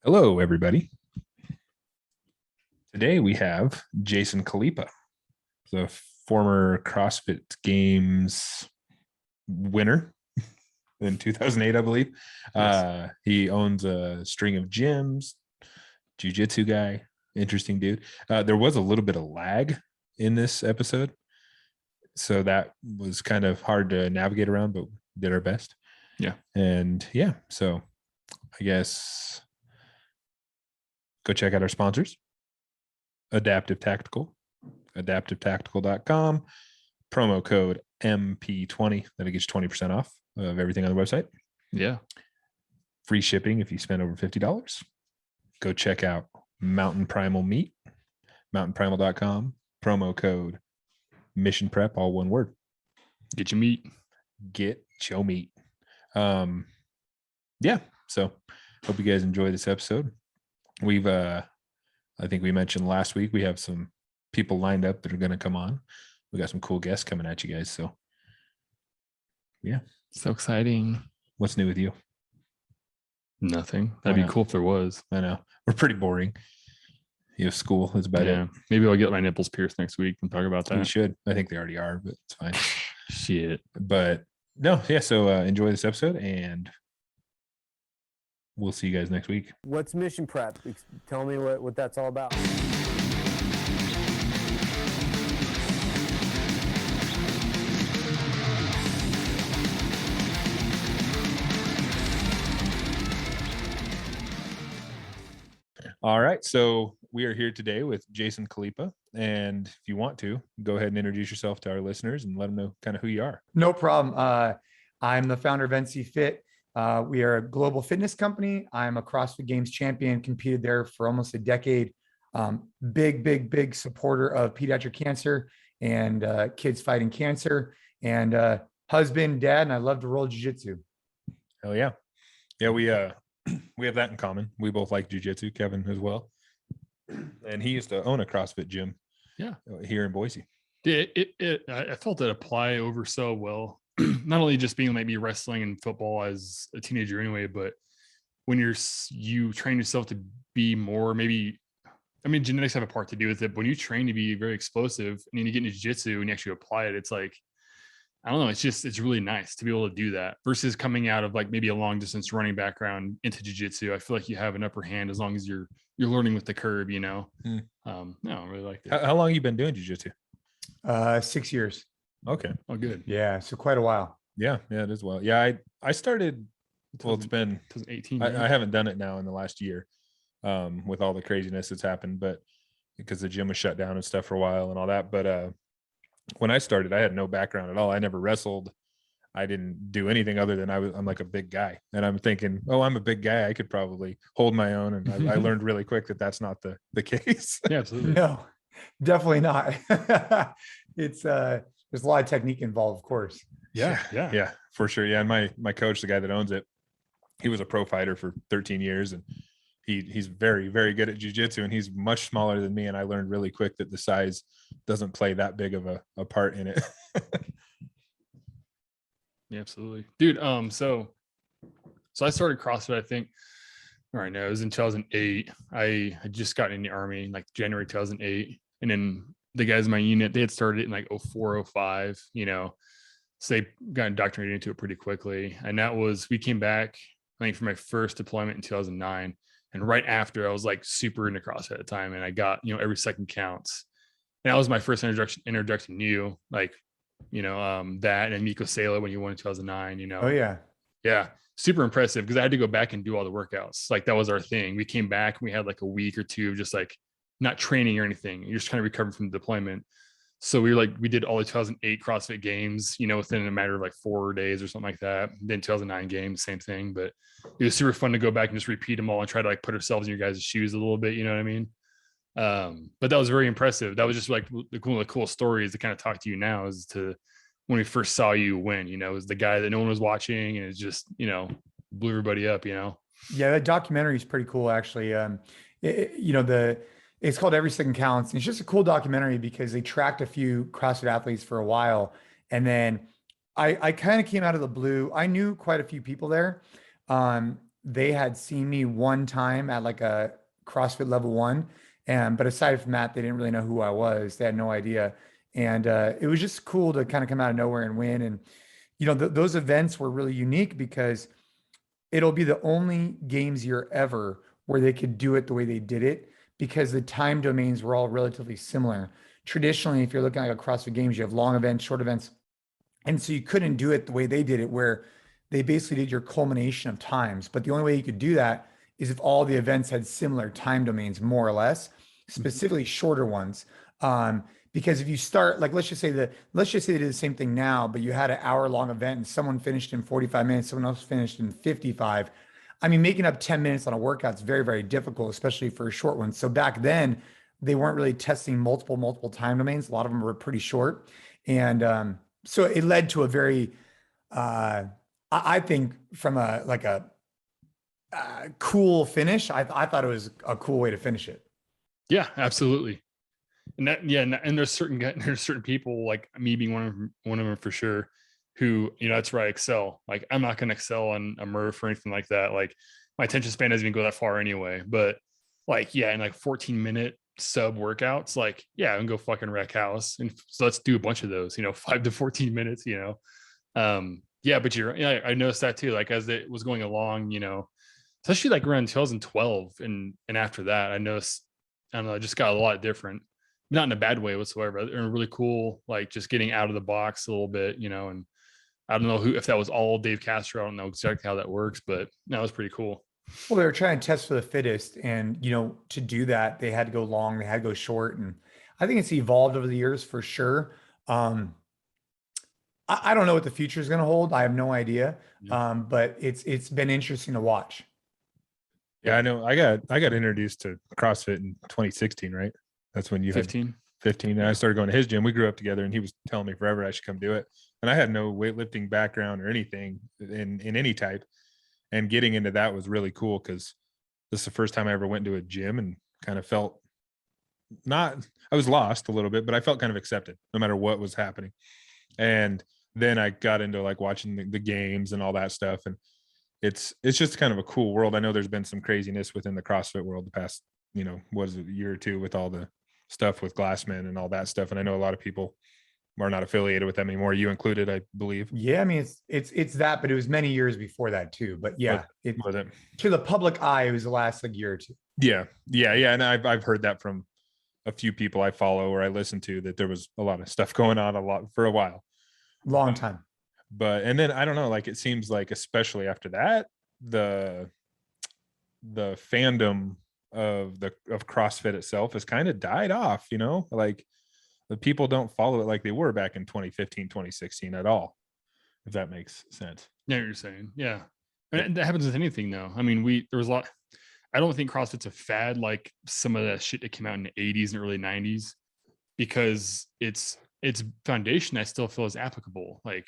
Hello, everybody. Today we have Jason Khalipa, the former CrossFit Games winner in 2008, I believe. Yes. He owns a string of gyms, Jiu-Jitsu guy, interesting dude. There was a little bit of lag in this episode, so that was kind of hard to navigate around, but did our best. Yeah. And yeah, so I guess go check out our sponsors. Adaptive Tactical, adaptivetactical.com, promo code MP20. That'll get you 20% off of everything on the website. Yeah. Free shipping if you spend over $50. Go check out Mountain Primal Meat, mountainprimal.com, promo code MISSIONPREP, all one word. Get your meat. Get your meat. Yeah, so hope you guys enjoy this episode. We've I think we mentioned last week we have some people lined up that are going to come on. We got some cool guests coming at you guys. So, yeah. So exciting. What's new with you? Nothing. That'd be cool if there was. I know. We're pretty boring. You have school. That's about it. Maybe I'll get my nipples pierced next week and talk about that. We should. I think they already are, but it's fine. Shit. But no, yeah. So enjoy this episode and we'll see you guys next week. What's Mission Prep? Tell me what that's all about. All right. So we are here today with Jason Khalipa. And if you want to, go ahead and introduce yourself to our listeners and let them know kind of who you are. No problem. I'm the founder of NC Fit. We are a global fitness company. I'm a CrossFit Games Champion, competed there for almost a decade. Big supporter of pediatric cancer and kids fighting cancer, and husband, dad, and I love to roll jiu-jitsu. Hell yeah. Yeah, we have that in common. We both like jiu-jitsu, Kevin as well. And he used to own a CrossFit gym here in Boise. I felt it apply over so well. Not only just being maybe wrestling and football as a teenager anyway, but when you train yourself to be more, maybe, I mean, genetics have a part to do with it, but when you train to be very explosive and then you get into jiu-jitsu and you actually apply it, it's like, I don't know, it's really nice to be able to do that versus coming out of like maybe a long distance running background into jiu-jitsu. I feel like you have an upper hand as long as you're learning with the curb, you know? No, I really like it. How long have you been doing jiu-jitsu? 6 years. Okay. Oh, good. Yeah. So quite a while. Yeah, it is well. Yeah, I started, well, it's been 2018. I haven't done it now in the last year with all the craziness that's happened, but because the gym was shut down and stuff for a while and all that. But when I started, I had no background at all. I never wrestled. I didn't do anything other than I'm like a big guy. And I'm thinking, oh, I'm a big guy. I could probably hold my own. And I learned really quick that that's not the case. Yeah, absolutely. No, definitely not. It's there's a lot of technique involved, of course. Yeah, for sure. Yeah. And my coach, the guy that owns it, he was a pro fighter for 13 years and he's very, very good at jiu-jitsu and he's much smaller than me. And I learned really quick that the size doesn't play that big of a part in it. Yeah, absolutely. Dude. So I started CrossFit, I think, right now it was in 2008. I had just gotten in the Army in like January 2008. And then the guys in my unit, they had started it in like 04, 05, you know, so they got indoctrinated into it pretty quickly. And we came back, I think, for my first deployment in 2009. And right after, I was like super into CrossFit at the time. And I got, every second counts. And that was my first introduction to you, like, that and Miko Sala when you won in 2009, Oh yeah. Yeah. Super impressive because I had to go back and do all the workouts. Like that was our thing. We came back and we had like a week or two of just like not training or anything. You're just kind of recovering from the deployment. So we did all the 2008 CrossFit games, within a matter of like 4 days or something like that. Then 2009 games, same thing. But it was super fun to go back and just repeat them all and try to like put ourselves in your guys' shoes a little bit. You know what I mean? But that was very impressive. That was just like one of the cool stories to kind of talk to you now as to when we first saw you win, it was the guy that no one was watching and it just, blew everybody up, Yeah, that documentary is pretty cool, actually. It's called Every Second Counts. And it's just a cool documentary because they tracked a few CrossFit athletes for a while. And then I kind of came out of the blue. I knew quite a few people there. they had seen me one time at like a CrossFit level 1. But aside from that, they didn't really know who I was. They had no idea. And it was just cool to kind of come out of nowhere and win. And, those events were really unique because it'll be the only games year ever where they could do it the way they did it, because the time domains were all relatively similar. Traditionally, if you're looking at a CrossFit Games, you have long events, short events. And so you couldn't do it the way they did it, where they basically did your culmination of times. But the only way you could do that is if all the events had similar time domains, more or less, specifically shorter ones. Because if you start, like, let's just say they did the same thing now, but you had an hour-long event and someone finished in 45 minutes, someone else finished in 55. I mean, making up 10 minutes on a workout is very, very difficult, especially for a short one. So back then, they weren't really testing multiple time domains. A lot of them were pretty short. And so it led to a very, I think from a cool finish. I thought it was a cool way to finish it. Yeah, absolutely. And and there's certain people, like me being one of them for sure, who, that's where I excel. Like, I'm not going to excel on a Murph or anything like that. Like, my attention span doesn't even go that far anyway. But like, in like 14-minute sub workouts, like, I can go fucking wreck house. And so let's do a bunch of those, 5 to 14 minutes, but I noticed that too. Like, as it was going along, especially like around 2012 and after that, I noticed, I don't know, it just got a lot different. Not in a bad way whatsoever. And really cool, like just getting out of the box a little bit, and I don't know if that was all Dave Castro. I don't know exactly how that works, but that was pretty cool. Well, they were trying to test for the fittest, and to do that, they had to go long, they had to go short, and I think it's evolved over the years for sure. I don't know what the future is going to hold. I have no idea, but it's been interesting to watch. Yeah, I know. I got introduced to CrossFit in 2016, right? That's when you 15. 15. And I started going to his gym. We grew up together, and he was telling me forever I should come do it. And I had no weightlifting background or anything in any type. And getting into that was really cool because this is the first time I ever went to a gym and kind of felt I was lost a little bit, but I felt kind of accepted no matter what was happening. And then I got into like watching the games and all that stuff. And it's just kind of a cool world. I know there's been some craziness within the CrossFit world the past, what is it, a year or two, with all the stuff with Glassman and all that stuff. And I know a lot of people are not affiliated with them anymore, you included, I believe. Yeah, I mean, it's that, but it was many years before that too. But yeah, was it to the public eye, it was the last like year or two. Yeah. And I've heard that from a few people I follow or I listen to, that there was a lot of stuff going on for a while. Long time. But and then I don't know, like it seems like especially after that, the fandom of CrossFit itself has kind of died off, like the people don't follow it like they were back in 2015, 2016 at all, if that makes sense. Yeah, you're saying. Yeah. And that happens with anything though. I mean, there was a lot. I don't think CrossFit's a fad like some of that shit that came out in the 80s and early 90s, because its foundation I still feel is applicable. Like,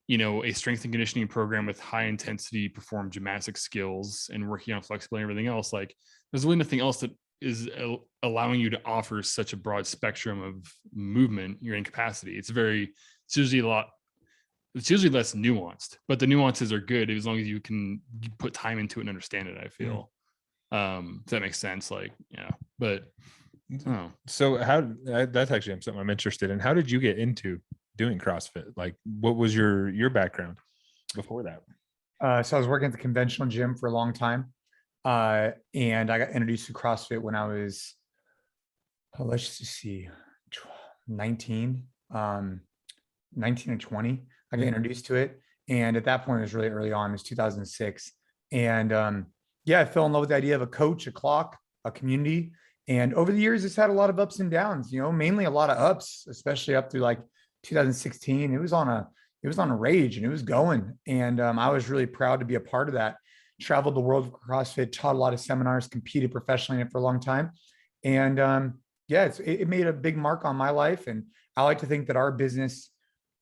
a strength and conditioning program with high intensity perform gymnastic skills and working on flexibility and everything else. Like, there's really nothing else that is allowing you to offer such a broad spectrum of movement. You're in capacity. It's usually less nuanced, but the nuances are good as long as you can put time into it and understand it, I feel. If that makes sense. Like, but so that's actually something I'm interested in. How did you get into doing CrossFit? Like, what was your background before that? So I was working at the conventional gym for a long time. And I got introduced to CrossFit when I was, let's just see, 19 or 20. I got introduced to it. And at that point, it was really early on. It was 2006. And I fell in love with the idea of a coach, a clock, a community. And over the years, it's had a lot of ups and downs, mainly a lot of ups, especially up through like 2016. It was on a rage and it was going. And I was really proud to be a part of that. Traveled the world for CrossFit, taught a lot of seminars, competed professionally in it for a long time. And it made a big mark on my life. And I like to think that our business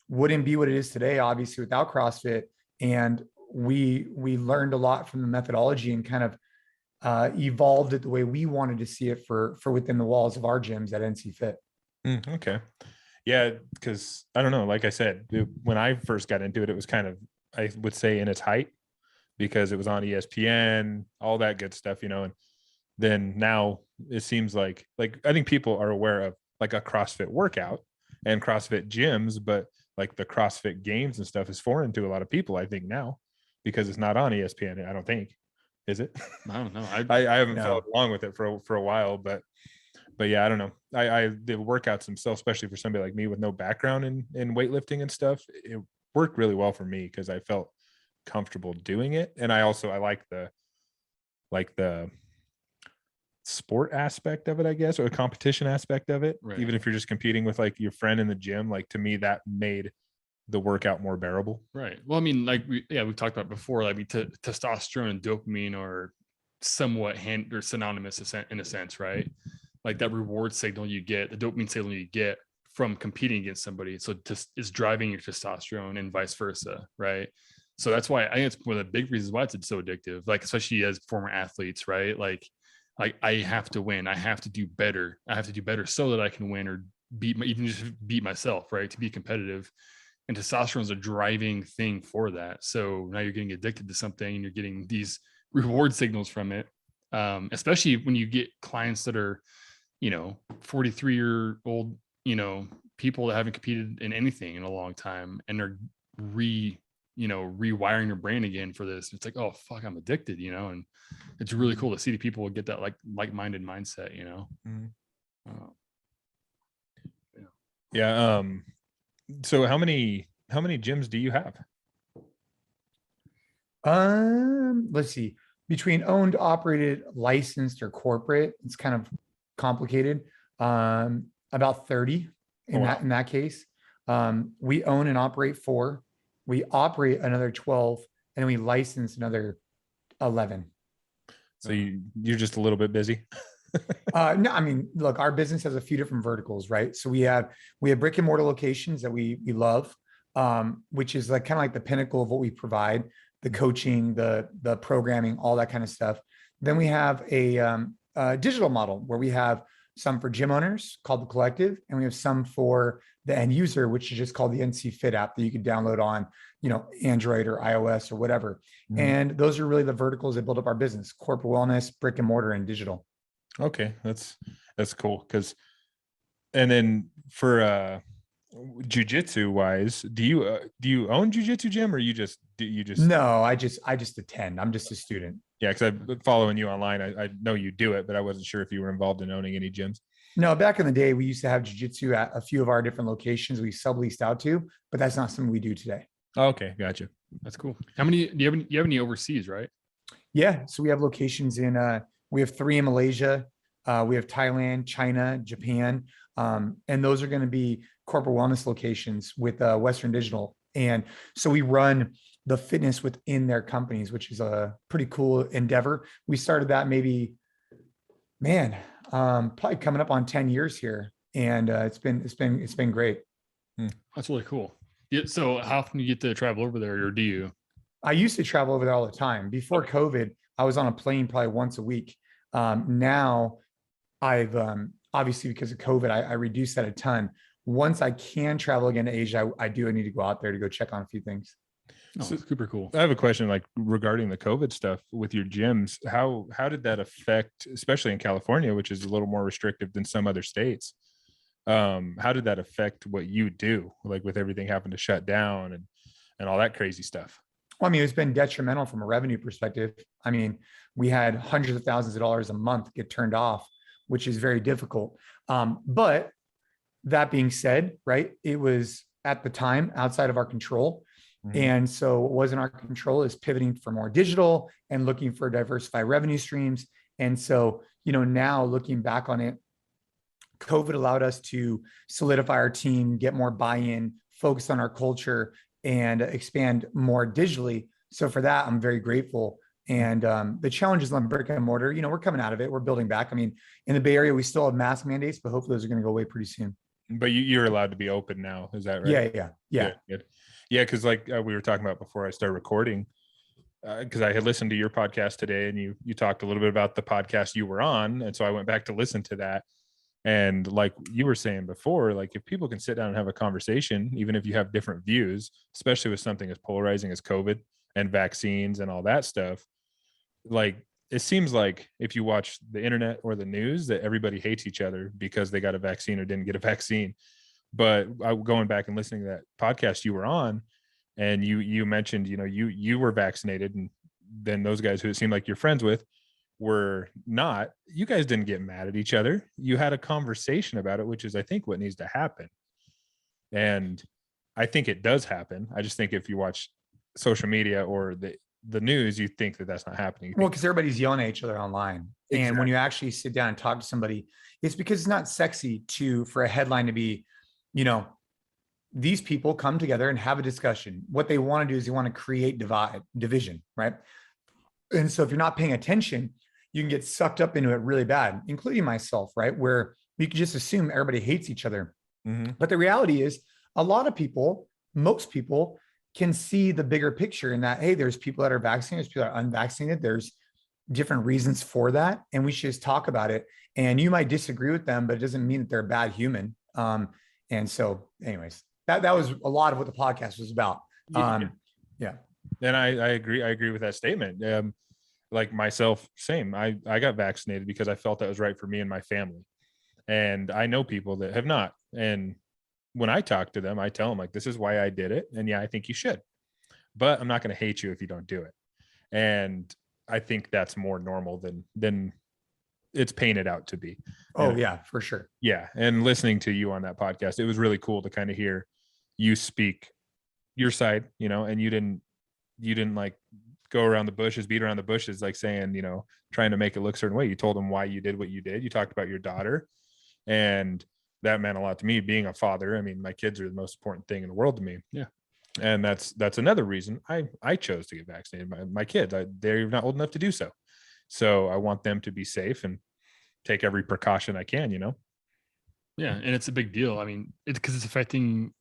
wouldn't be what it is today, obviously, without CrossFit. And we learned a lot from the methodology and kind of evolved it the way we wanted to see it for within the walls of our gyms at NC Fit. Okay. Yeah, because I don't know, like I said, when I first got into it, it was kind of, I would say, in its height. because it was on ESPN, all that good stuff, you know. And then now it seems like I think people are aware of like a CrossFit workout and CrossFit gyms, but like the CrossFit Games and stuff is foreign to a lot of people, I think, now, because it's not on ESPN. I don't think, is it? I don't know. I haven't No. followed along with it for a while, but yeah, I don't know. The workouts themselves, especially for somebody like me with no background in weightlifting and stuff, it worked really well for me because I felt comfortable doing it. And I like the sport aspect of it, I guess, or the competition aspect of it. Right. Even if you're just competing with like your friend in the gym, like to me, that made the workout more bearable. Right. Well, I mean, like we talked about before, like testosterone and dopamine are somewhat or synonymous in a sense, right? Like that reward signal you get, the dopamine signal you get from competing against somebody. So just is driving your testosterone and vice versa, right? So that's why I think it's one of the big reasons why it's so addictive, like especially as former athletes, right? Like I have to win. I have to do better. I have to do better so that I can win or even just beat myself, right? To be competitive. And testosterone is a driving thing for that. So now you're getting addicted to something and you're getting these reward signals from it. Especially when you get clients that are, 43-year-old, people that haven't competed in anything in a long time and they're rewiring your brain again for this. It's like, oh fuck, I'm addicted, and it's really cool to see the people get that like-minded mindset, Yeah. So how many gyms do you have? Let's see. Between owned, operated, licensed, or corporate, it's kind of complicated. About 30 in that case. We own and operate 4. We operate another 12, and we license another 11. So you're just a little bit busy. No, I mean, look, our business has a few different verticals, right? So we have brick and mortar locations that we love, which is like kind of like the pinnacle of what we provide, the coaching, the programming, all that kind of stuff. Then we have a digital model where we have some for gym owners called the Collective, and we have some for the end user, which is just called the NC Fit app that you can download on, Android or iOS or whatever. Mm-hmm. And those are really the verticals that build up our business: corporate wellness, brick and mortar, and digital. Okay, that's cool. And then for jiu-jitsu wise, do you own jiu-jitsu gym, or you just No, I just attend. I'm just a student. Yeah, because I've been following you online. I know you do it, but I wasn't sure if you were involved in owning any gyms. No, back in the day, we used to have jiu-jitsu at a few of our different locations we subleased out to, but that's not something we do today. Okay, gotcha. That's cool. How many do you have any overseas, right? Yeah, so we have locations in we have 3 in Malaysia, we have Thailand, China, Japan, and those are going to be corporate wellness locations with Western Digital. And so we run the fitness within their companies, which is a pretty cool endeavor. We started that maybe, probably coming up on 10 years here, and it's been great. That's really cool. Yeah. So how often do you get to travel over there, or do you? I used to travel over there all the time. Before COVID, I was on a plane probably once a week. Now I've obviously, because of COVID, I reduced that a ton. Once I can travel again to Asia, I need to go out there to go check on a few things. Oh, so, super cool. I have a question, like regarding the COVID stuff with your gyms. How did that affect, especially in California, which is a little more restrictive than some other states? How did that affect what you do, like with everything having to shut down and all that crazy stuff? Well, I mean, it's been detrimental from a revenue perspective. I mean, we had hundreds of thousands of dollars a month get turned off, which is very difficult. But that being said, right, it was at the time outside of our control. Mm-hmm. And so what was in our control is pivoting for more digital and looking for diversified revenue streams. And so, now looking back on it, COVID allowed us to solidify our team, get more buy-in, focus on our culture, and expand more digitally. So for that, I'm very grateful. And the challenges on brick and mortar, we're coming out of it. We're building back. I mean, in the Bay Area, we still have mask mandates, but hopefully those are going to go away pretty soon. But you're allowed to be open now. Is that right? Yeah. Good. Yeah. Cause like we were talking about before I started recording, cause I had listened to your podcast today, and you talked a little bit about the podcast you were on. And so I went back to listen to that. And like you were saying before, like if people can sit down and have a conversation, even if you have different views, especially with something as polarizing as COVID, and vaccines and all that stuff. Like, it seems like if you watch the internet or the news that everybody hates each other because they got a vaccine or didn't get a vaccine. But going back and listening to that podcast you were on, and you mentioned, you were vaccinated, and then those guys who it seemed like you're friends with were not. You guys didn't get mad at each other. You had a conversation about it, which is, I think, what needs to happen. And I think it does happen. I just think if you watch social media or the news, you think that that's not happening. Well, because everybody's yelling at each other online. Exactly. And when you actually sit down and talk to somebody, it's because it's not sexy for a headline to be, these people come together and have a discussion. What they want to do is they want to create division, right? And so if you're not paying attention, you can get sucked up into it really bad, including myself, right? Where you can just assume everybody hates each other. Mm-hmm. But the reality is a lot of people, most people, can see the bigger picture in that, hey, there's people that are vaccinated, there's people that are unvaccinated, there's different reasons for that. And we should just talk about it. And you might disagree with them, but it doesn't mean that they're a bad human. And so anyways, that was a lot of what the podcast was about. Yeah. And I agree with that statement. Like myself, same. I got vaccinated because I felt that was right for me and my family. And I know people that have not. And when I talk to them, I tell them, like, this is why I did it. And yeah, I think you should, but I'm not going to hate you if you don't do it. And I think that's more normal than it's painted out to be. Oh, and, yeah, for sure. Yeah. And listening to you on that podcast, it was really cool to kind of hear you speak your side, and you didn't like go around the bushes, beat around the bushes, like saying, trying to make it look a certain way. You told them why you did what you did. You talked about your daughter, and that meant a lot to me, being a father. I mean, my kids are the most important thing in the world to me. Yeah. And that's another reason I chose to get vaccinated. My kids, they're not old enough to do so. So I want them to be safe and take every precaution I can, Yeah. And it's a big deal. I mean, it's because it's affecting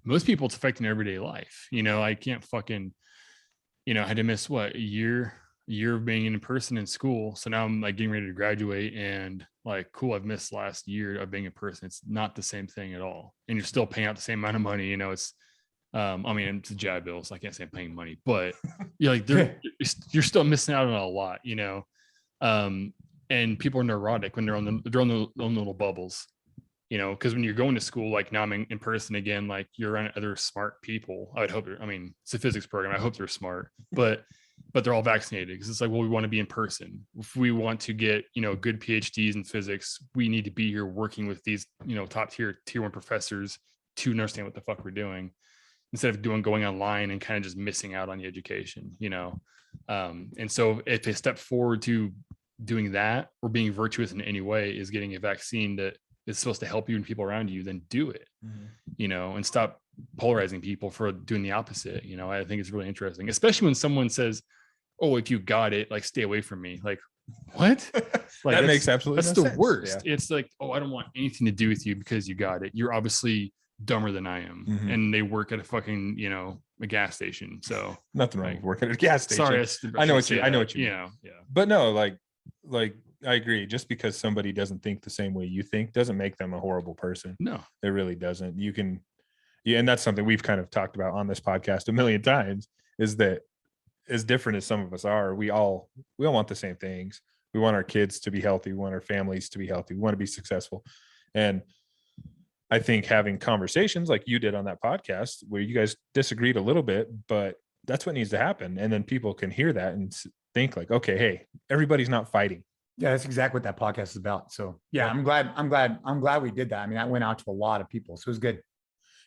most people. It's affecting everyday life. I can't fucking, I had to miss a year of being in person in school. So now I'm like getting ready to graduate, and like, cool, I've missed last year of being in person. It's not the same thing at all. And you're still paying out the same amount of money. It's, it's a JAB bill, so I can't say I'm paying money, but you're you're still missing out on a lot, and people are neurotic when they're on their own little bubbles, because when you're going to school, like now I'm in person again, like you're around other smart people. I would hope it's a physics program. I hope they're smart, but they're all vaccinated, because it's like, well, we want to be in person. If we want to get, good PhDs in physics, we need to be here working with these, top tier 1 professors to understand what the fuck we're doing, instead of going online and kind of just missing out on the education, and so if a step forward to doing that, or being virtuous in any way, is getting a vaccine that is supposed to help you and people around you, then do it, and stop polarizing people for doing the opposite. I think it's really interesting, especially when someone says, oh, if you got it, like, stay away from me. Like, what? Like, that makes absolutely that's no the sense. worst. Yeah. It's like, oh, I don't want anything to do with you because you got it. You're obviously dumber than I am. And they work at a fucking, a gas station. So nothing wrong with working at a gas station. Sorry, I know what you mean. Yeah. But no, like I agree. Just because somebody doesn't think the same way you think doesn't make them a horrible person. No, it really doesn't. You can, and that's something we've kind of talked about on this podcast a million times, is that as different as some of us are, we all want the same things. We want our kids to be healthy. We want our families to be healthy. We want to be successful. And I think having conversations like you did on that podcast, where you guys disagreed a little bit, but that's what needs to happen. And then people can hear that and think like, okay, hey, everybody's not fighting. Yeah, that's exactly what that podcast is about. So yeah, I'm glad we did that. I mean, that went out to a lot of people, so it was good.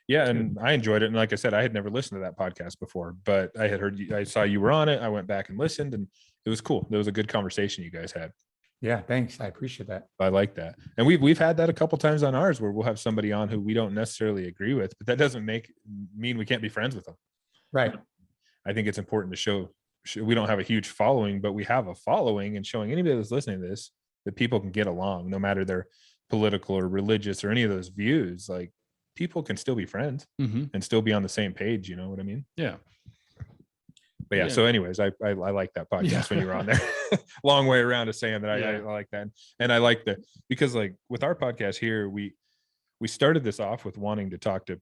Yeah, and I enjoyed it. And like I said, I had never listened to that podcast before, but I had heard I saw you were on it. I went back and listened, and it was cool. There was a good conversation you guys had. Yeah, thanks. I appreciate that. I like that. And we've had that a couple times on ours, where we'll have somebody on who we don't necessarily agree with, but that doesn't mean we can't be friends with them. Right. I think it's important to show we don't have a huge following, but we have a following, and showing anybody that's listening to this that people can get along, no matter their political or religious or any of those views. Like, people can still be friends and still be on the same page. You know what I mean? Yeah. But yeah. So anyways, I like that podcast when you were on there. Long way around to saying that I like that. And I like that, because like with our podcast here, we started this off with wanting to talk to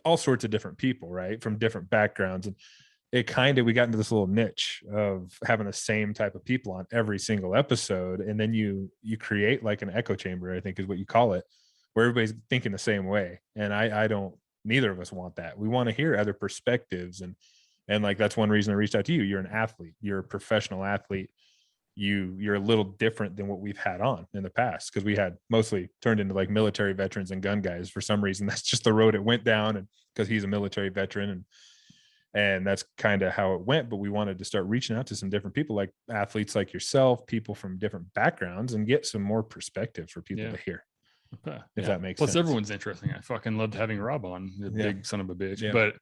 all sorts of different people, right? From different backgrounds. And we got into this little niche of having the same type of people on every single episode. And then you create like an echo chamber, I think is what you call it, where everybody's thinking the same way. And I don't, neither of us want that. We want to hear other perspectives. And like, that's one reason I reached out to you. You're an athlete, you're a professional athlete. You're a little different than what we've had on in the past, because we had mostly turned into like military veterans and gun guys. For some reason, that's just the road it went down, and because he's a military veteran, and that's kind of how it went. But we wanted to start reaching out to some different people, like athletes like yourself, people from different backgrounds, and get some more perspective for people to hear. If that makes sense. Plus, everyone's interesting. I fucking loved having Rob on, the big son of a bitch. Yeah. But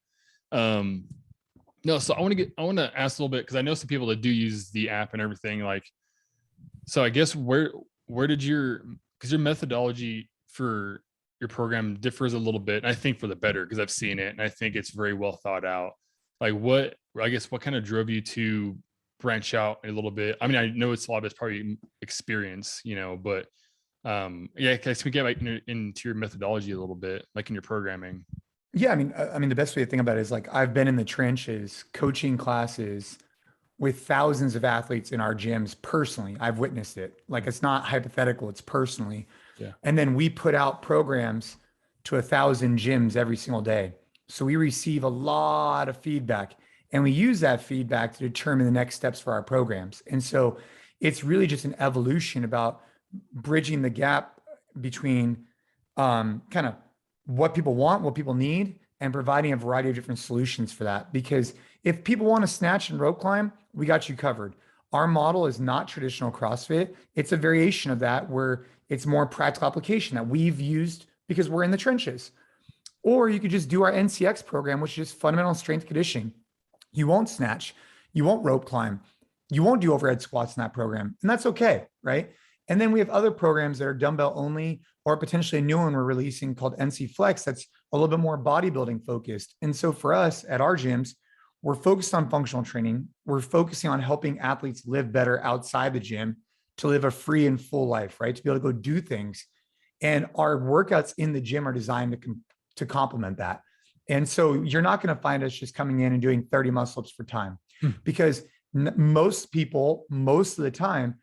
no, so I want to ask a little bit, because I know some people that do use the app and everything. Like, so I guess where did because your methodology for your program differs a little bit, and I think for the better, because I've seen it and I think it's very well thought out. Like, what kind of drove you to branch out a little bit? I mean, I know it's a lot of it's probably experience, but can we get like into your methodology a little bit, like in your programming? Yeah, I mean, the best way to think about it is like, I've been in the trenches coaching classes with thousands of athletes in our gyms personally. I've witnessed it. Like, it's not hypothetical, it's personally. Yeah. And then we put out programs to 1,000 gyms every single day. So we receive a lot of feedback, and we use that feedback to determine the next steps for our programs. And so it's really just an evolution about bridging the gap between kind of what people want, what people need, and providing a variety of different solutions for that. Because if people want to snatch and rope climb, we got you covered. Our model is not traditional CrossFit. It's a variation of that, where it's more practical application that we've used because we're in the trenches. Or you could just do our NCX program, which is fundamental strength conditioning. You won't snatch, you won't rope climb, you won't do overhead squats in that program. And that's okay, right? And then we have other programs that are dumbbell only, or potentially a new one we're releasing called NC Flex that's a little bit more bodybuilding focused. And so for us at our gyms, we're focused on functional training. We're focusing on helping athletes live better outside the gym, to live a free and full life, right? To be able to go do things. And our workouts in the gym are designed to complement that. And so you're not going to find us just coming in and doing 30 muscle ups for time, because most people, most of the time,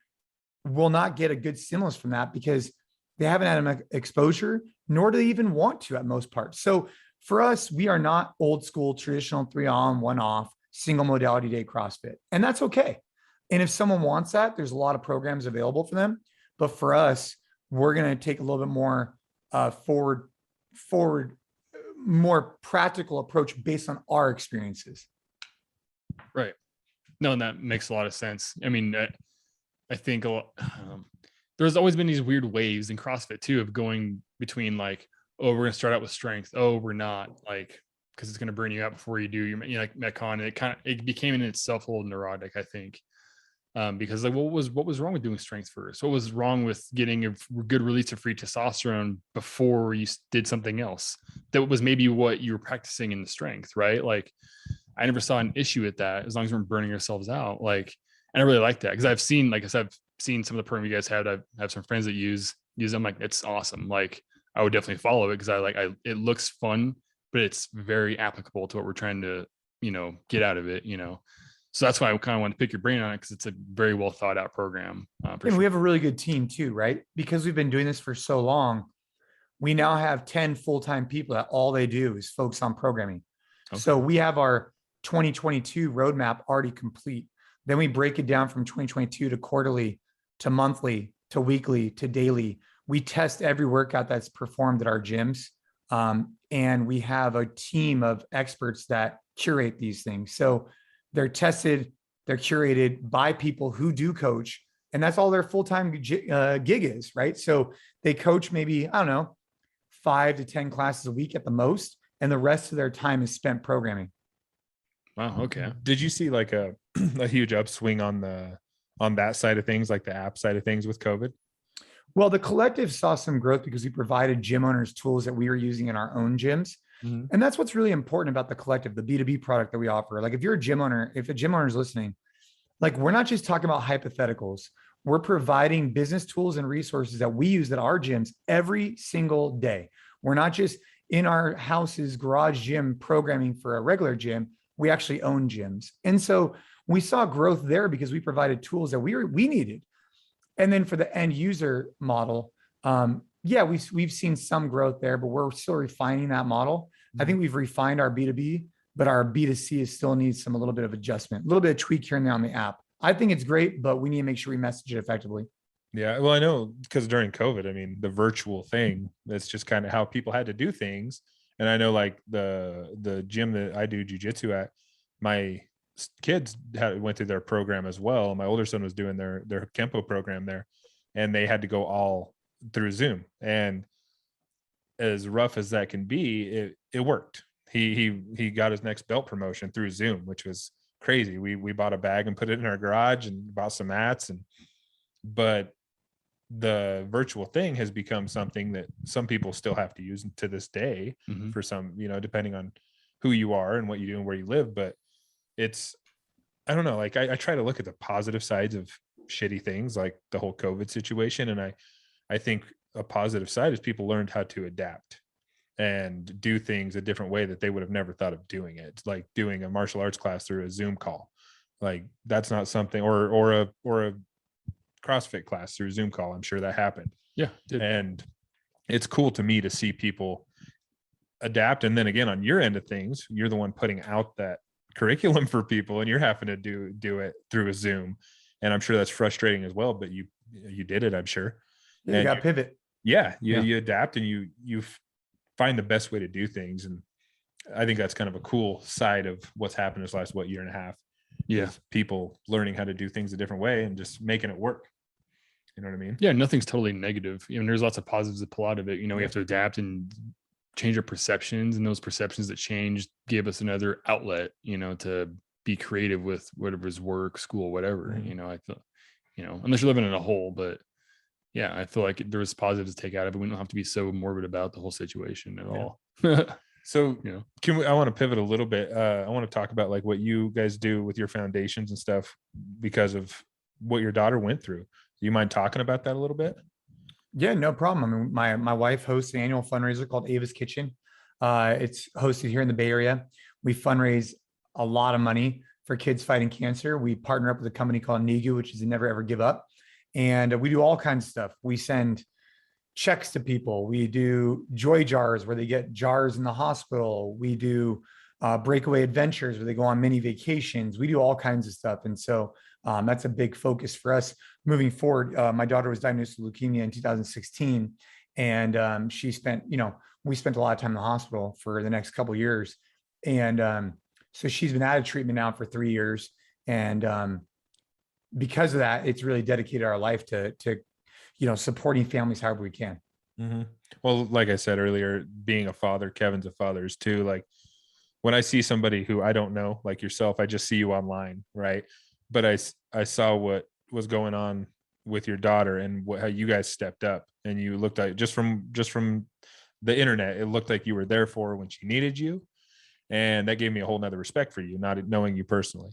will not get a good stimulus from that, because they haven't had enough exposure, nor do they even want to at most parts. So for us, we are not old school, traditional 3 on, 1 off, single modality day CrossFit. And that's okay. And if someone wants that, there's a lot of programs available for them. But for us, we're going to take a little bit more forward, more practical approach based on our experiences. Right. No, and that makes a lot of sense. I mean, I think there's always been these weird waves in CrossFit too, of going between like, oh, we're going to start out with strength. Oh, we're not, like, because it's going to burn you out before you do your, like Metcon. And it became in itself a little neurotic, I think. Because like, what was wrong with doing strength first? What was wrong with getting a good release of free testosterone before you did something else that was maybe what you were practicing in the strength, right? Like, I never saw an issue with that, as long as we're burning ourselves out. Like, and I really like that, because I've seen, like I said, I've seen some of the program you guys have. I have some friends that use them. Like, it's awesome. Like, I would definitely follow it, because it looks fun, but it's very applicable to what we're trying to, get out of it, So that's why I kind of want to pick your brain on it, because it's a very well thought out program. And we have a really good team too, right? Because we've been doing this for so long, we now have 10 full-time people that all they do is focus on programming. Okay. So we have our 2022 roadmap already complete. Then we break it down from 2022 to quarterly, to monthly, to weekly, to daily. We test every workout that's performed at our gyms. And we have a team of experts that curate these things. So they're tested, they're curated by people who do coach, and that's all their full-time gig is, right? So they coach maybe, 5 to 10 classes a week at the most, and the rest of their time is spent programming. Wow. Okay. Did you see like a huge upswing on that side of things, like the app side of things with COVID? Well, the collective saw some growth because we provided gym owners tools that we were using in our own gyms. Mm-hmm. And that's what's really important about the collective, the B2B product that we offer. Like, if you're a gym owner, if a gym owner is listening, like, we're not just talking about hypotheticals. We're providing business tools and resources that we use at our gyms every single day. We're not just in our house's garage gym programming for a regular gym. we actually own gyms. And so we saw growth there because we provided tools that we needed. And then for the end user model, yeah, we've seen some growth there, but we're still refining that model. I think we've refined our B2B, but our B2C still needs a little bit of adjustment, a little bit of tweak here and there on the app. I think it's great, but we need to make sure we message it effectively. Yeah. Well, I know because during COVID, I mean, the virtual thing, that's just kind of how people had to do things. And I know like the gym that I do jiu-jitsu at, my kids went through their program as well. My older son was doing their Kempo program there, and they had to go all through Zoom. And as rough as that can be, it worked. He got his next belt promotion through Zoom, which was crazy. We bought a bag and put it in our garage and bought some mats, but the virtual thing has become something that some people still have to use to this day for some, depending on who you are and what you do and where you live. But I don't know, like I try to look at the positive sides of shitty things like the whole COVID situation. And I think a positive side is people learned how to adapt and do things a different way that they would have never thought of doing it. It's like doing a martial arts class through a Zoom call. Like that's not something, or a CrossFit class through Zoom call. I'm sure that happened. Yeah. And it's cool to me to see people adapt. And then again, on your end of things, you're the one putting out that curriculum for people, and you're having to do it through a Zoom. And I'm sure that's frustrating as well, but you did it, I'm sure. Yeah, you got to pivot. Yeah. You adapt and you find the best way to do things. And I think that's kind of a cool side of what's happened this last, year and a half. Yeah. People learning how to do things a different way and just making it work. You know what I mean? Yeah. Nothing's totally negative. There's lots of positives to pull out of it. We have to adapt and change our perceptions, and those perceptions that changed gave us another outlet, to be creative with whatever's work, school, whatever. I feel, unless you're living in a hole, but yeah, I feel like there was positives to take out of it. We don't have to be so morbid about the whole situation at all. So I want to pivot a little bit. I want to talk about like what you guys do with your foundations and stuff because of what your daughter went through. Do you mind talking about that a little bit? Yeah, no problem. I mean, my wife hosts an annual fundraiser called Ava's Kitchen. It's hosted here in the Bay Area. We fundraise a lot of money for kids fighting cancer. We partner up with a company called NIGU, which is Never Ever Give Up. And we do all kinds of stuff. We send checks to people. We do joy jars where they get jars in the hospital. We do breakaway adventures where they go on mini vacations. We do all kinds of stuff. And so that's a big focus for us moving forward. My daughter was diagnosed with leukemia in 2016. And we spent a lot of time in the hospital for the next couple of years. And so she's been out of treatment now for 3 years. And because of that, it's really dedicated our life to supporting families however we can. Mm-hmm. Well, like I said earlier, being a father, Kevin's a father too. Like when I see somebody who I don't know, like yourself, I just see you online, right? But I saw what was going on with your daughter and how you guys stepped up, and you looked like just from the internet, it looked like you were there for her when she needed you. And that gave me a whole nother respect for you, not knowing you personally,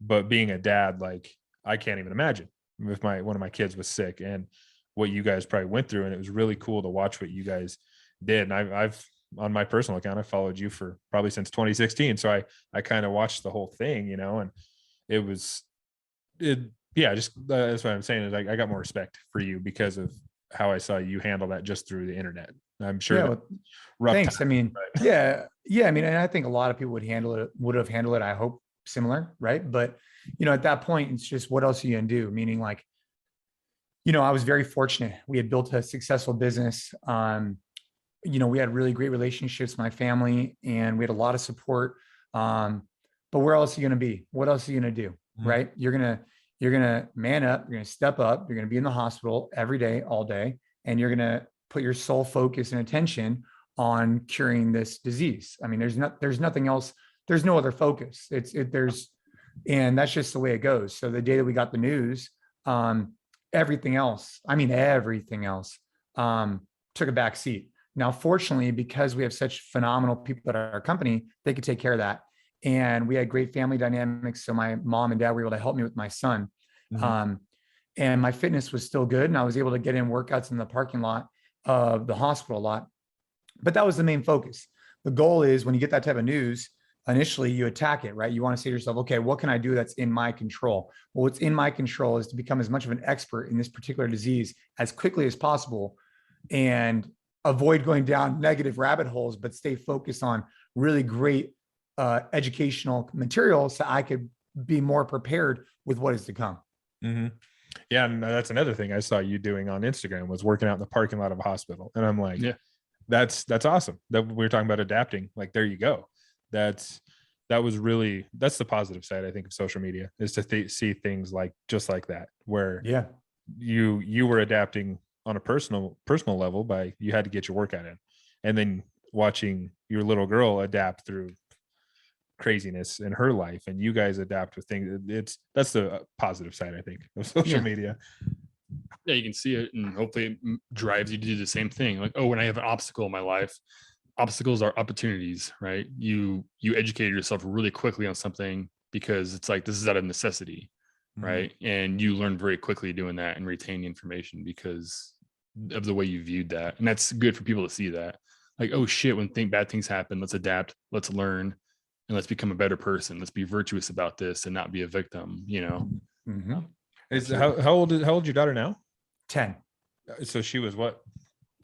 but being a dad, like I can't even imagine if one of my kids was sick and what you guys probably went through. And it was really cool to watch what you guys did. And I've on my personal account, I followed you for probably since 2016. So I kind of watched the whole thing, and that's what I'm saying is I got more respect for you because of how I saw you handle that just through the internet. I'm sure. Yeah, thanks. Time, I mean, but. Yeah. I mean, and I think a lot of people would have handled it. I hope similar. Right. But, at that point, it's just, what else are you going to do? Meaning like, I was very fortunate. We had built a successful business. We had really great relationships with my family, and we had a lot of support. But where else are you going to be? What else are you going to do? Mm-hmm. Right. You're going to man up, you're going to step up, you're going to be in the hospital every day, all day. And you're going to put your sole focus and attention on curing this disease. I mean, there's nothing else. There's no other focus. And that's just the way it goes. So the day that we got the news, everything else took a back seat. Now, fortunately, because we have such phenomenal people at our company, they could take care of that. And we had great family dynamics. So my mom and dad were able to help me with my son. Mm-hmm. And my fitness was still good. And I was able to get in workouts in the parking lot of the hospital a lot. But that was the main focus. The goal is when you get that type of news, initially you attack it, right? You want to say to yourself, okay, what can I do that's in my control? Well, what's in my control is to become as much of an expert in this particular disease as quickly as possible and avoid going down negative rabbit holes, but stay focused on really great educational material so I could be more prepared with what is to come. Mm-hmm. Yeah. And that's another thing I saw you doing on Instagram was working out in the parking lot of a hospital. And I'm like, Yeah. That's awesome. That we were talking about adapting. Like, there you go. That's the positive side, I think, of social media, is to see things like just like that, where you were adapting on a personal level by you had to get your workout in, and then watching your little girl adapt through craziness in her life, and you guys adapt with things. That's the positive side, I think, of social media. Yeah, you can see it, and hopefully it drives you to do the same thing. Like, oh, when I have an obstacle in my life, obstacles are opportunities, right? You educate yourself really quickly on something because it's like, this is out of necessity, right? And you learn very quickly doing that and retain the information because of the way you viewed that. And that's good for people to see that. Like, oh shit, when bad things happen, let's adapt, let's learn, and let's become a better person. Let's be virtuous about this and not be a victim, you know? How old is your daughter now? 10. So she was what?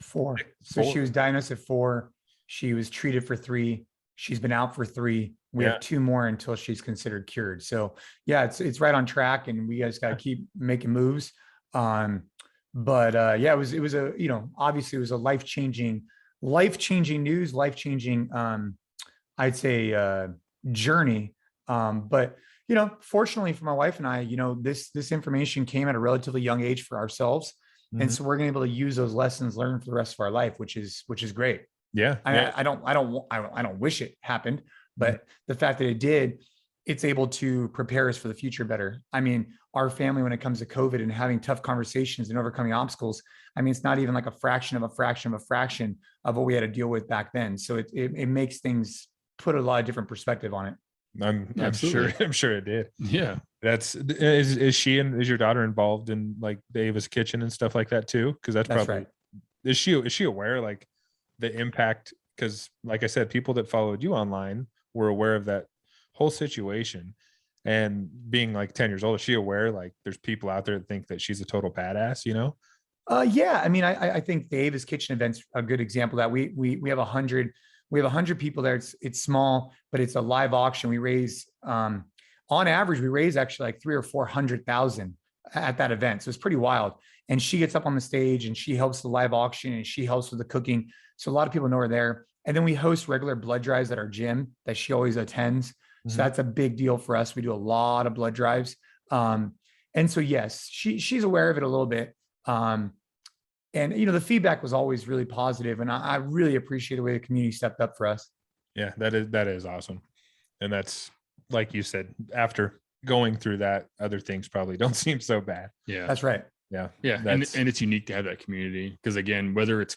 4. So 4. she was diagnosed at 4. She was treated for 3. She's been out for 3. We have 2 more until she's considered cured. So yeah, it's right on track, and we guys got to keep making moves. But yeah, it was a, obviously it was a life-changing news, life-changing, I'd say, journey. But fortunately for my wife and I, this information came at a relatively young age for ourselves. And so we're going to be able to use those lessons learned for the rest of our life, which is great. Yeah. I don't wish it happened, but the fact that it did, it's able to prepare us for the future better. I mean, our family, when it comes to COVID and having tough conversations and overcoming obstacles, I mean, it's not even like a fraction of what we had to deal with back then. So it makes things put a lot of different perspective on it. I'm sure it did. Yeah. Is your daughter involved in like Ava's Kitchen and stuff like that too? Because that's probably right. Is she aware like the impact? Because like I said, people that followed you online were aware of that whole situation, and being like 10 years old, is she aware like there's people out there that think that she's a total badass? Yeah. I mean, I think the Ava's Kitchen event's a good example of that we have 100 people there. It's small, but it's a live auction. We raise, on average, we raise actually like 300,000 or 400,000 at that event. So it's pretty wild. And she gets up on the stage and she helps the live auction and she helps with the cooking. So a lot of people know her there. And then we host regular blood drives at our gym that she always attends. So that's a big deal for us. We do a lot of blood drives. And so, yes, she's aware of it a little bit. And, the feedback was always really positive, and I really appreciate the way the community stepped up for us. Yeah, that is awesome. And that's, like you said, after going through that, other things probably don't seem so bad. Yeah, that's right. Yeah. And it's unique to have that community, because again, whether it's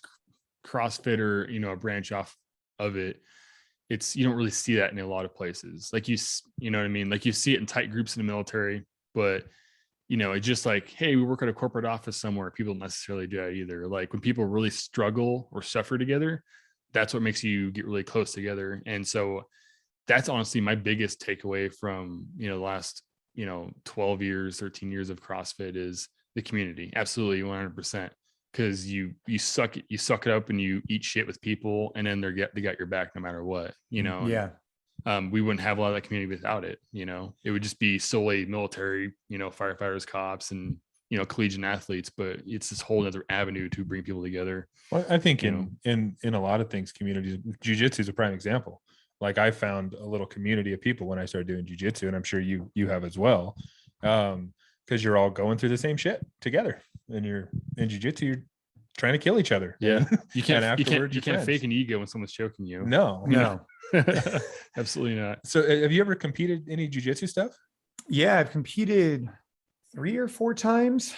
CrossFit or, a branch off of it, you don't really see that in a lot of places. Like you know what I mean? Like you see it in tight groups in the military, but it's just like, hey, we work at a corporate office somewhere. People don't necessarily do that either. Like when people really struggle or suffer together, that's what makes you get really close together. And so that's honestly my biggest takeaway from, the last, 12 years, 13 years of CrossFit is the community. Absolutely 100%. Because you suck it up and you eat shit with people, and then they got your back no matter what, Yeah. We wouldn't have a lot of that community without it. It would just be solely military, firefighters, cops, and collegiate athletes. But it's this whole other avenue to bring people together. Well, I think in a lot of things, communities, jiu-jitsu is a prime example. Like I found a little community of people when I started doing jiu-jitsu, and I'm sure you have as well, because you're all going through the same shit together. And you're in jiu-jitsu, you're trying to kill each other. Yeah, you can't. You can't fake an ego when someone's choking you. No. Absolutely not. So have you ever competed any jiu-jitsu stuff? Yeah, I've competed 3 or 4 times.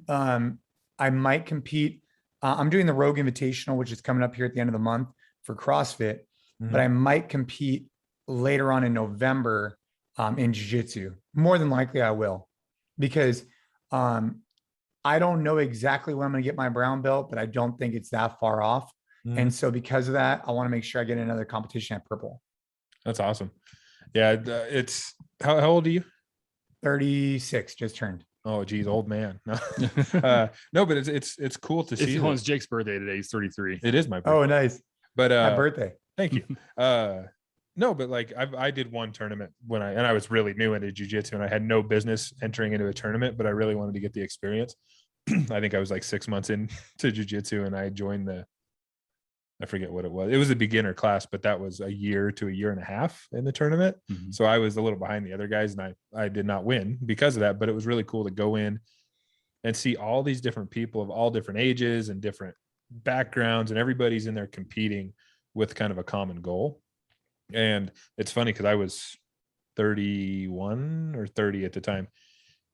I might compete. I'm doing the Rogue Invitational, which is coming up here at the end of the month for CrossFit, but I might compete later on in November in jiu-jitsu. More than likely I will, because I don't know exactly when I'm going to get my brown belt, but I don't think it's that far off. And so because of that, I want to make sure I get another competition at purple. That's awesome. Yeah. It's how old are you? 36 just turned. Oh geez, old man. No, no, but it's cool to see. It's Jake's birthday today. He's 33. It is my birthday. Oh, nice. But Happy birthday. thank you. No, but like I did one tournament when I was really new into jiu-jitsu and I had no business entering into a tournament, but I really wanted to get the experience. I think I was like 6 months into jiu-jitsu and I joined I forget what it was. It was a beginner class, but that was a year to a year and a half in the tournament. Mhm. So I was a little behind the other guys and I did not win because of that, but it was really cool to go in and see all these different people of all different ages and different backgrounds, and everybody's in there competing with kind of a common goal. And it's funny because I was 31 or 30 at the time.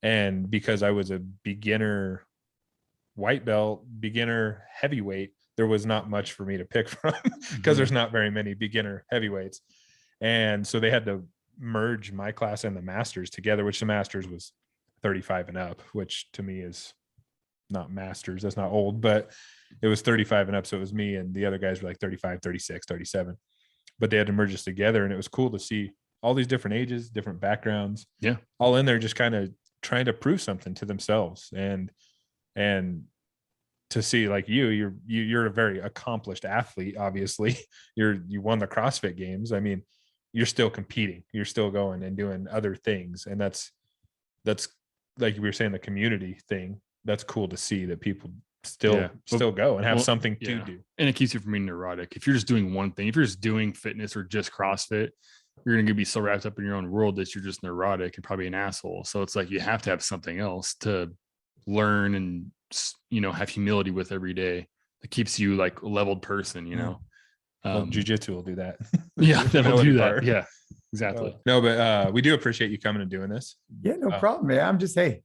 And because I was a beginner white belt, beginner heavyweight, there was not much for me to pick from because there's not very many beginner heavyweights. And so they had to merge my class and the masters together, which the masters was 35 and up, which to me is not masters. That's not old, but it was 35 and up. So it was me and the other guys were like 35, 36, 37. But they had to merge us together. And it was cool to see all these different ages, different backgrounds. Yeah. All in there just kind of trying to prove something to themselves. And to see like you're a very accomplished athlete. Obviously you won the CrossFit Games. I mean, you're still competing, you're still going and doing other things. And that's like we were saying, the community thing. That's cool to see that people still go and have something to do. And it keeps you from being neurotic. If you're just doing one thing, if you're just doing fitness or just CrossFit, you're going to be so wrapped up in your own world that you're just neurotic and probably an asshole. So it's like, you have to have something else to learn and, have humility with every day that keeps you like a leveled person, Well, jiu-jitsu will do that. Yeah, that'll do that. Part. Yeah, exactly. No, but we do appreciate you coming and doing this. Yeah, no problem, man.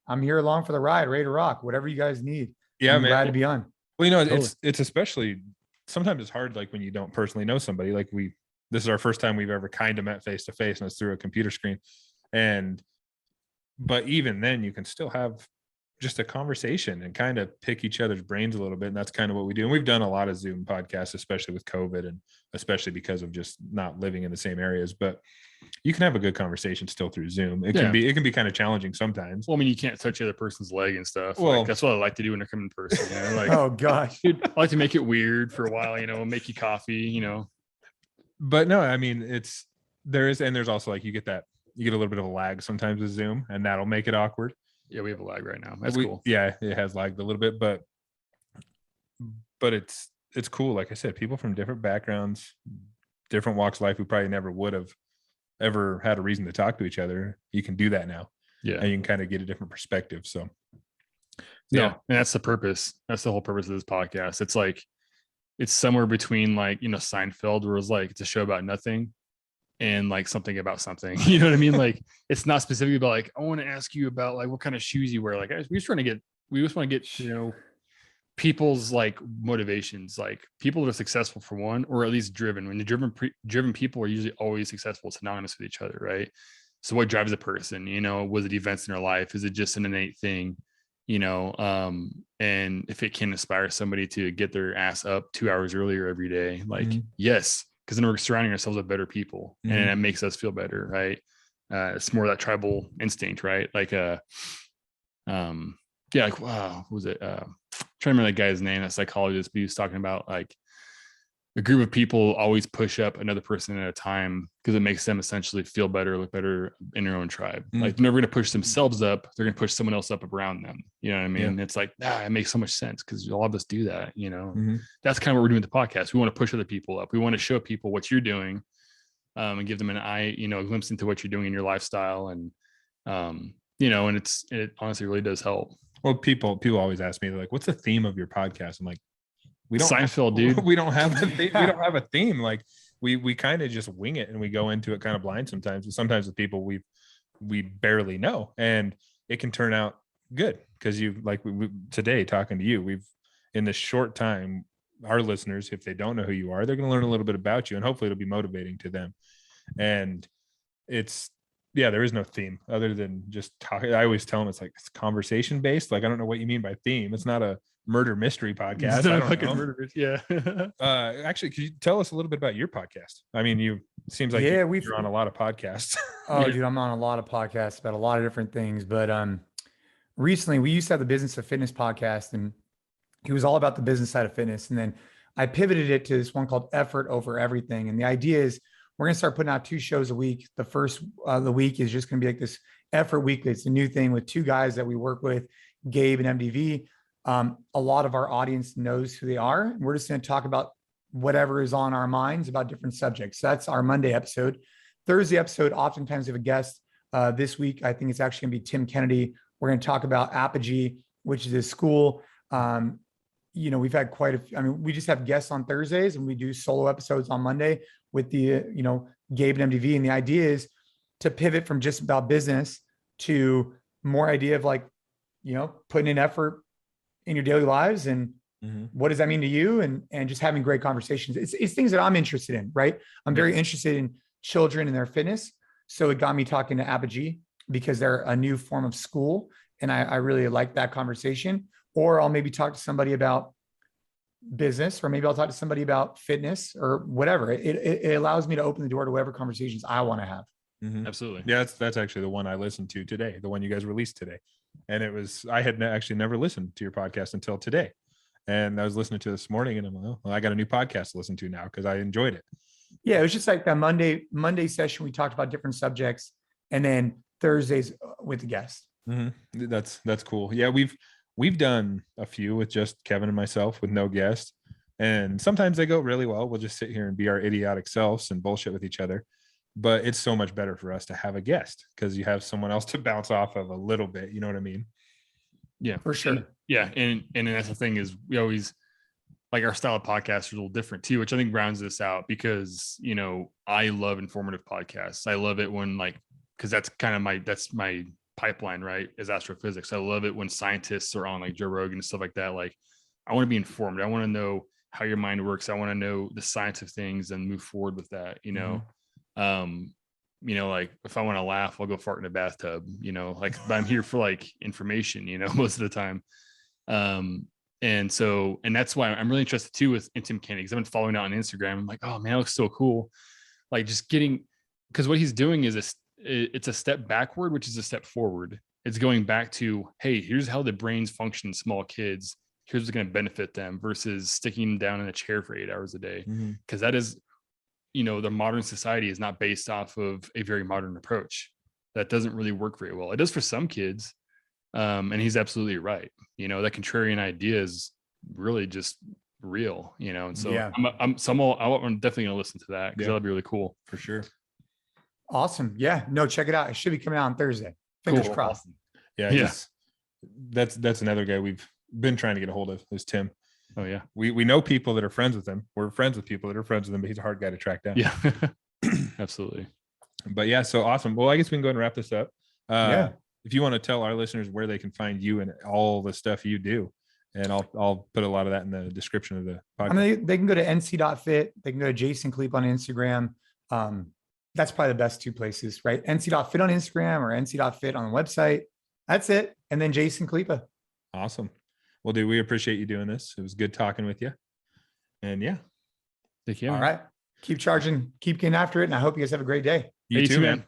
I'm here along for the ride, ready to rock, whatever you guys need. Yeah, I'm man. glad to be on. Well, it's especially sometimes it's hard, like when you don't personally know somebody. Like this is our first time we've ever kind of met face to face, and it's through a computer screen. But even then, you can still have just a conversation and kind of pick each other's brains a little bit. And that's kind of what we do. And we've done a lot of Zoom podcasts, especially with COVID and especially because of just not living in the same areas. But you can have a good conversation still through Zoom. It can be kind of challenging sometimes. Well, I mean, you can't touch the other person's leg and stuff. Well, like, that's what I like to do when I come in person. Like, oh gosh, dude, I like to make it weird for a while, make you coffee, But no, I mean, there's also like you get a little bit of a lag sometimes with Zoom, and that'll make it awkward. Yeah, we have a lag right now. That's cool. Yeah, it has lagged a little bit, but it's cool. Like I said, people from different backgrounds, different walks of life who probably never would have ever had a reason to talk to each other. You can do that now. Yeah. And you can kind of get a different perspective. So yeah, and that's the purpose. That's the whole purpose of this podcast. It's like, it's somewhere between like, Seinfeld, where it was like, it's a show about nothing, and like something about something, you know what I mean? Like, it's not specifically about like, I want to ask you about like what kind of shoes you wear. Like, we just want to get people's like motivations, like people that are successful for one, or at least driven. When the driven people are usually always successful, it's synonymous with each other, right? So what drives a person? Was it events in their life? Is it just an innate thing? And if it can inspire somebody to get their ass up 2 hours earlier every day, like, yes, because then we're surrounding ourselves with better people, and it makes us feel better, right? It's more that tribal instinct, right? Like, like, wow, what was it? Trying to remember that guy's name, that psychologist, but he was talking about like a group of people always push up another person at a time because it makes them essentially feel better, look better in their own tribe. Like, they're never going to push themselves up. They're going to push someone else up around them. You know what I mean? It's like, it makes so much sense because a lot of us do that, That's kind of what we're doing with the podcast. We want to push other people up. We want to show people what you're doing, and give them an eye, a glimpse into what you're doing in your lifestyle. And, and it honestly really does help. Well, people always ask me, they're like, what's the theme of your podcast? I'm like, we don't Seinfeld, dude. We don't have a theme. We don't have a theme. Like we kind of just wing it, and we go into it kind of blind sometimes. But sometimes with people we barely know, and it can turn out good because today talking to you, we've in this short time, our listeners, if they don't know who you are, they're going to learn a little bit about you, and hopefully it'll be motivating to them. And there is no theme other than just talking. I always tell them it's conversation based. Like, I don't know what you mean by theme. It's not a murder mystery podcast. Murder mystery. Yeah. Actually, could you tell us a little bit about your podcast? I mean, Seems like Yeah, you're on a lot of podcasts. Oh, dude, I'm on a lot of podcasts about a lot of different things. But recently we used to have the Business of Fitness podcast, and he was all about the business side of fitness. And then I pivoted it to this one called Effort Over Everything. And the idea is we're going to start putting out 2 shows a week. The first the week is just going to be like this Effort Weekly. It's a new thing with 2 guys that we work with, Gabe and MDV. A lot of our audience knows who they are. We're just going to talk about whatever is on our minds about different subjects. So that's our Monday episode. Thursday episode, oftentimes we have a guest. This week, I think it's actually going to be Tim Kennedy. We're going to talk about Apogee, which is a school. We've had quite a few. I mean, we just have guests on Thursdays and we do solo episodes on Monday with the, Gabe and MDV. And the idea is to pivot from just about business to more idea of like, putting in effort in your daily lives and what does that mean to you? And just having great conversations. It's things that I'm interested in, right? I'm very interested in children and their fitness. So it got me talking to Apogee because they're a new form of school. And I really like that conversation. Or I'll maybe talk to somebody about business, or maybe I'll talk to somebody about fitness or whatever. It allows me to open the door to whatever conversations I want to have. Absolutely. Yeah, that's actually the one I listened to today, the one you guys released today. And I had actually never listened to your podcast until today. And I was listening to it this morning and I'm like, I got a new podcast to listen to now because I enjoyed it. Yeah, it was just like that Monday session. We talked about different subjects, and then Thursdays with the guest. That's cool. Yeah, we've done a few with just Kevin and myself with no guest, and sometimes they go really well. We'll just sit here and be our idiotic selves and bullshit with each other. But it's so much better for us to have a guest because you have someone else to bounce off of a little bit. You know what I mean? Yeah, for sure. And that's the thing is we always like our style of podcast is a little different too, which I think rounds this out because, I love informative podcasts. I love it when cause that's kind of my pipeline, right? Is astrophysics. I love it when scientists are on like Joe Rogan and stuff like that. Like I want to be informed. I want to know how your mind works. I want to know the science of things and move forward with that, like if I want to laugh, I'll go fart in a bathtub, but I'm here for like information, most of the time. And that's why I'm really interested too with Tim Kennedy because I've been following out on Instagram. I'm like, oh man, it looks so cool. Like just because what he's doing is it's a step backward, which is a step forward. It's going back to, hey, here's how the brains function in small kids. Here's what's going to benefit them versus sticking them down in a chair for 8 hours a day. Because that is, the modern society is not based off of a very modern approach. That doesn't really work very well. It does for some kids. And he's absolutely right. That contrarian idea is really just real, and so yeah. I'm definitely going to listen to that because that'll be really cool For sure. Awesome. Yeah, no, check it out. It should be coming out on Thursday. Fingers crossed. Awesome. Yeah. That's another guy we've been trying to get a hold of is Tim. Oh yeah. We know people that are friends with him. We're friends with people that are friends with him, but he's a hard guy to track down. Yeah. Absolutely. But yeah, so awesome. Well, I guess we can go ahead and wrap this up. Yeah. If you want to tell our listeners where they can find you and all the stuff you do, and I'll put a lot of that in the description of the podcast. I mean, they can go to nc.fit. They can go to Jason Khalipa on Instagram. That's probably the best 2 places, right? nc.fit on Instagram or nc.fit on the website. That's it. And then Jason Khalipa. Awesome. Well, dude, we appreciate you doing this. It was good talking with you. And yeah. Take care. All right. Keep charging, keep getting after it. And I hope you guys have a great day. You too, man.